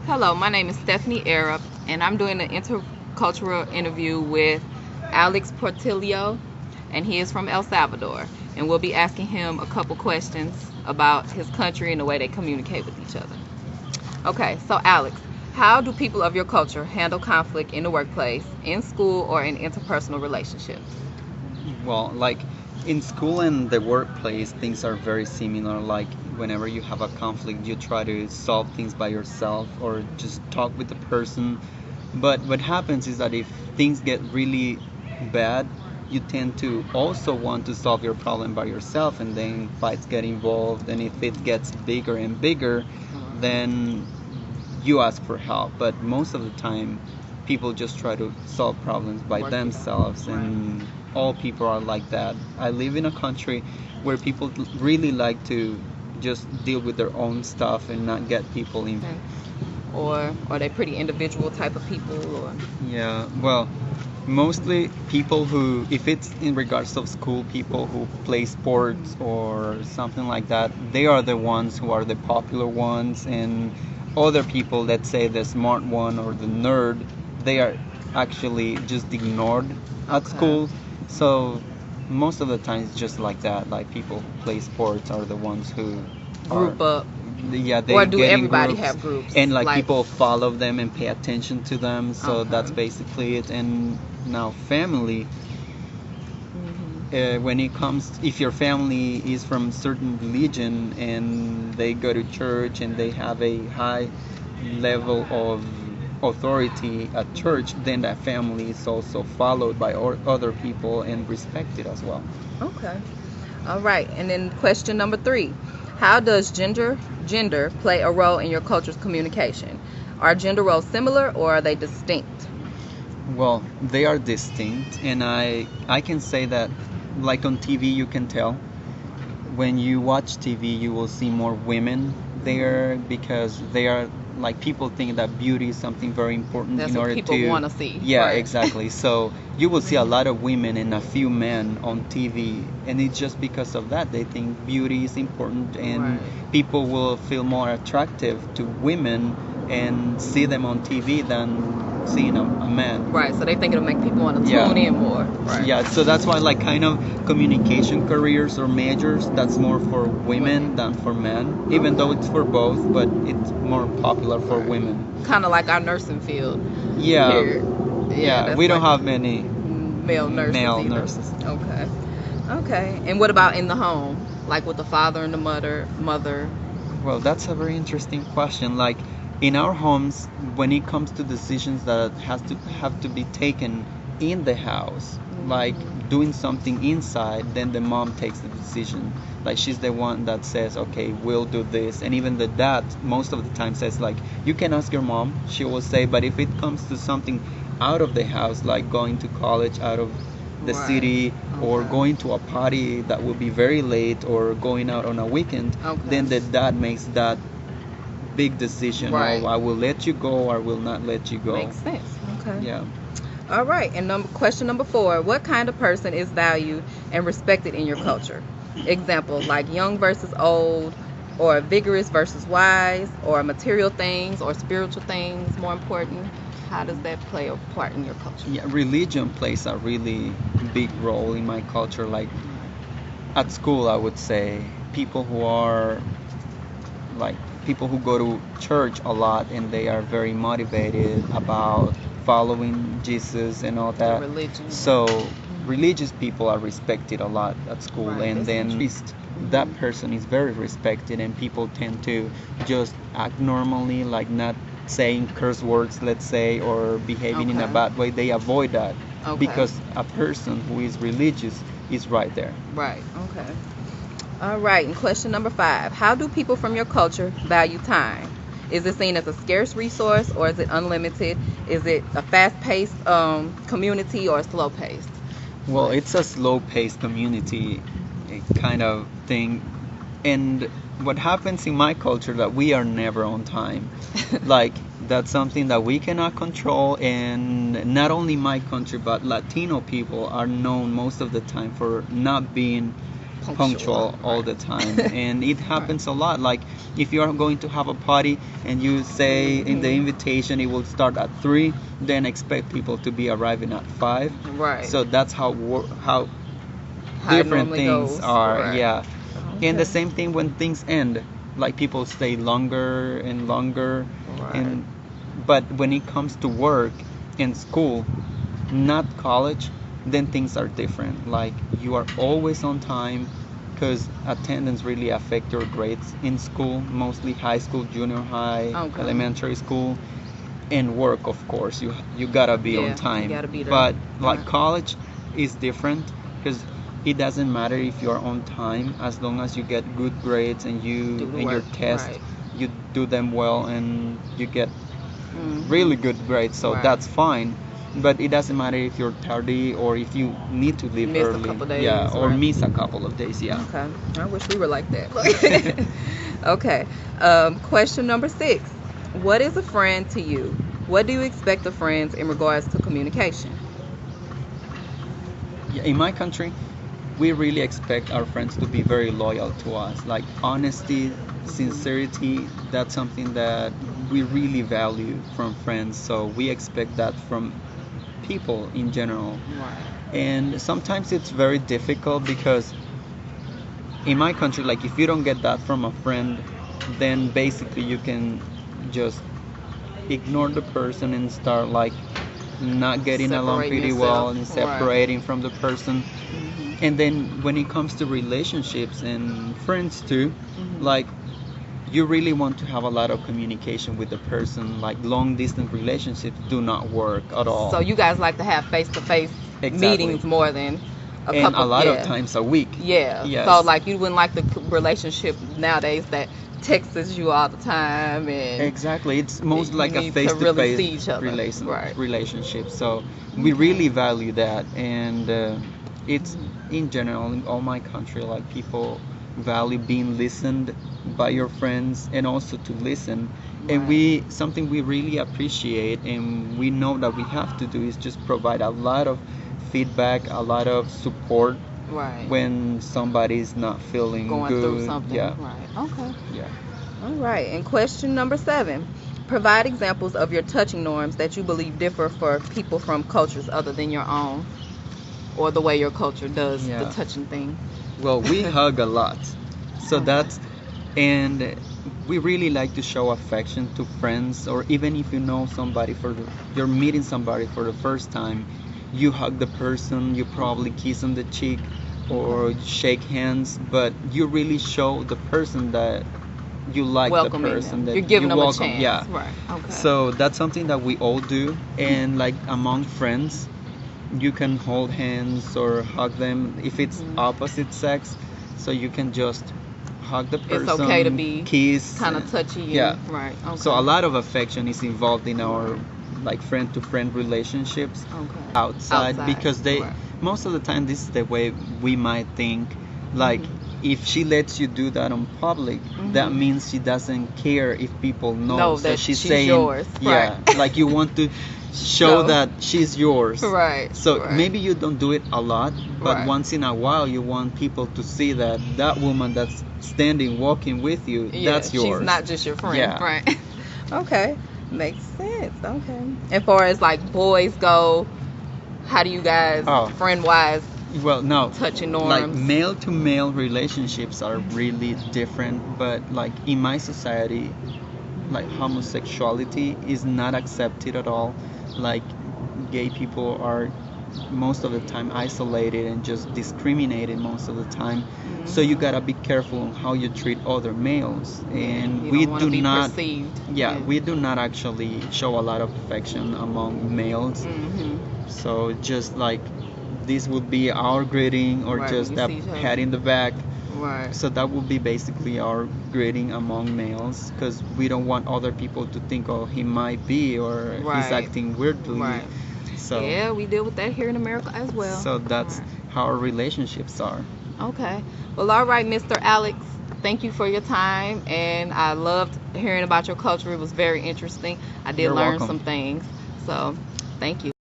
Hello, my name is Stephanie Arab, and I'm doing an intercultural interview with Alex Portillo, and he is from El Salvador. And we'll be asking him a couple questions about his country and the way they communicate with each other. Okay, so Alex, how do people of your culture handle conflict in the workplace, in school, or in interpersonal relationships? Well, like in school and the workplace, things are very similar. Like whenever you have a conflict, you try to solve things by yourself or just talk with the person. But what happens is that if things get really bad, you tend to also want to solve your problem by yourself, and then fights get involved. And if it gets bigger and bigger, then you ask for help. But most of the time, people just try to solve problems by themselves, and all people are like that. I live in a country where people really like to just deal with their own stuff and not get people in. Or are they pretty individual type of people? Or Yeah, well, mostly people who, if it's in regards of school, people who play sports or something like that, they are the ones who are the popular ones, and other people, let's say the smart one or the nerd, they are actually just ignored at school. So most of the time it's just like that. Like people who play sports are the ones who group up. Yeah, they Or do get in everybody groups, have groups? and like people follow them and pay attention to them. So that's basically it. And now family, when it comes, if your family is from certain religion and they go to church and they have a high level of authority at church, then that family is also followed by other people and respected as well. Okay. All right. And then question number 3. How does gender play a role in your culture's communication? Are gender roles similar or are they distinct? Well, they are distinct, and I can say that, like on TV, you can tell. When you watch TV, you will see more women there because they are, like, people think that beauty is something very important. That's in what order people to want to see. Yeah, right. exactly. So you will see a lot of women and a few men on TV, and it's just because of that. They think beauty is important, and people will feel more attractive to women and see them on TV than seeing a man. Right, so they think it'll make people want to tune in more. Right. Yeah, so that's why, like, kind of communication careers or majors, that's more for women than for men, even though it's for both, but it's more popular for women. Kind of like our nursing field. Yeah. Here. Yeah, we don't have many male nurses. Male nurses. Okay. Okay. And what about in the home? Like with the father and the mother? Well, that's a very interesting question. Like, in our homes, when it comes to decisions that have to be taken in the house, like doing something inside, then the mom takes the decision. Like, she's the one that says, okay, we'll do this. And even the dad most of the time says, like, you can ask your mom, she will say. But if it comes to something out of the house, like going to college out of the city, or going to a party that will be very late, or going out on a weekend, then the dad makes that big decision. Right. I will let you go or I will not let you go. Makes sense. Okay. Yeah. All right. And question number 4. What kind of person is valued and respected in your culture? Example, like young versus old, or vigorous versus wise, or material things or spiritual things more important? How does that play a part in your culture? Yeah, religion plays a really big role in my culture. Like at school, I would say people who are like people who go to church a lot and they are very motivated about following Jesus and all that. Religion. So religious people are respected a lot at school, and then at least that person is very respected, and people tend to just act normally, like not saying curse words, let's say, or behaving in a bad way. They avoid that because a person who is religious is right there. Right. Okay. All right, and question number 5. How do people from your culture value time? Is it seen as a scarce resource, or is it unlimited? Is it a fast-paced community or slow-paced? Well, it's a slow-paced community kind of thing. And what happens in my culture that we are never on time. Like, that's something that we cannot control. And not only my country, but Latino people are known most of the time for not being punctual all the time. And it happens a lot. Like if you are going to have a party and you say in the invitation it will start at 3, then expect people to be arriving at 5. Right. So that's how How it different normally things goes. are. Right. Yeah. And the Okay. same thing when things end. Like people stay longer and longer. Right. And but when it comes to work and school, not college, then things are different. Like you are always on time because attendance really affect your grades in school, mostly high school, junior high, Okay. elementary school, and work. Of course, you gotta be Yeah, on you time. gotta be there. But like Right. college is different because it doesn't matter if you're on time as long as you get good grades and you Do the and your work. test Right. you do them well and you get Mhm. really good grades, so Right. that's fine. But it doesn't matter if you're tardy or if you need to leave Miss a early. couple days, Yeah, or right. miss a couple of days. Yeah. Okay. I wish we were like that. Okay. Question number 6. What is a friend to you? What do you expect of friends in regards to communication? Yeah, in my country, we really expect our friends to be very loyal to us. Like honesty, sincerity, that's something that we really value from friends. So we expect that from people in general. Right. And sometimes it's very difficult because in my country, like if you don't get that from a friend, then basically you can just ignore the person and start like not getting along Separating pretty well yourself. and Right. separating from the person. Mhm. And then when it comes to relationships and friends too, Mhm. like you really want to have a lot of communication with the person. Like long distance relationships do not work at all. So you guys like to have face-to-face Exactly. meetings more than a And couple. a lot Yeah. of times a week. Yeah. Yes. So like you wouldn't like the relationship nowadays that texts you all the time and Exactly, it's most you like a need to really see face-to-face each other. Right. relationship. So we really value that, and it's in general in all my country. Like people value being listened by your friends, and also to listen. And Right. we something we really appreciate, and we know that we have to do is just provide a lot of feedback, a lot of support Right. when somebody's not feeling Going good. through something. Yeah, Right. Okay. yeah. All right. And question number 7. Provide examples of your touching norms that you believe differ for people from cultures other than your own, or the way your culture does the Yeah. touching thing. Well, we hug a lot. So that's, and we really like to show affection to friends, or even if you know somebody you're meeting somebody for the first time, you hug the person, you probably kiss on the cheek or shake hands, but you really show the person that you like Welcoming the person, them. that You're giving you them welcome. a chance. Yeah. Right. Okay. So that's something that we all do, and like among friends, you can hold hands or hug them if it's opposite sex. So you can just hug the person. It's okay to be kiss, kind of touchy. And, yeah. Right. Okay. So a lot of affection is involved in our like friend to friend relationships Okay. outside, because they Right. most of the time this is the way we might think. Like if she lets you do that on public, that means she doesn't care if people know. So that she's she's saying, yours. yeah, Right. like you want to show No. that she's yours. Right. So right. maybe you don't do it a lot, but Right. once in a while you want people to see that that woman that's standing, walking with you, Yeah, that's yours. She's not just your friend. Yeah. Right. Okay. Makes sense. Okay. As far as like boys go, how do you guys, Oh. friend wise, Well, no. touching norms? Like male to male relationships are really different, but like in my society, like homosexuality is not accepted at all. Like gay people are most of the time isolated and just discriminated most of the time. So you gotta be careful on how you treat other males. And you we don't wanna do be not, perceived. yeah, we do not actually show a lot of affection among males. So just like this would be our greeting, or Right, just when you a see each other. pat in the back. Right. So that would be basically our greeting among males, because we don't want other people to think, oh, he might be, or he's Right. acting weirdly. Right. So Yeah, we deal with that here in America as well. so that's Right. how our relationships are. Okay. Well, all right, Mr. Alex. Thank you for your time, and I loved hearing about your culture. It was very interesting. I did You're learn welcome. some things. So, thank you.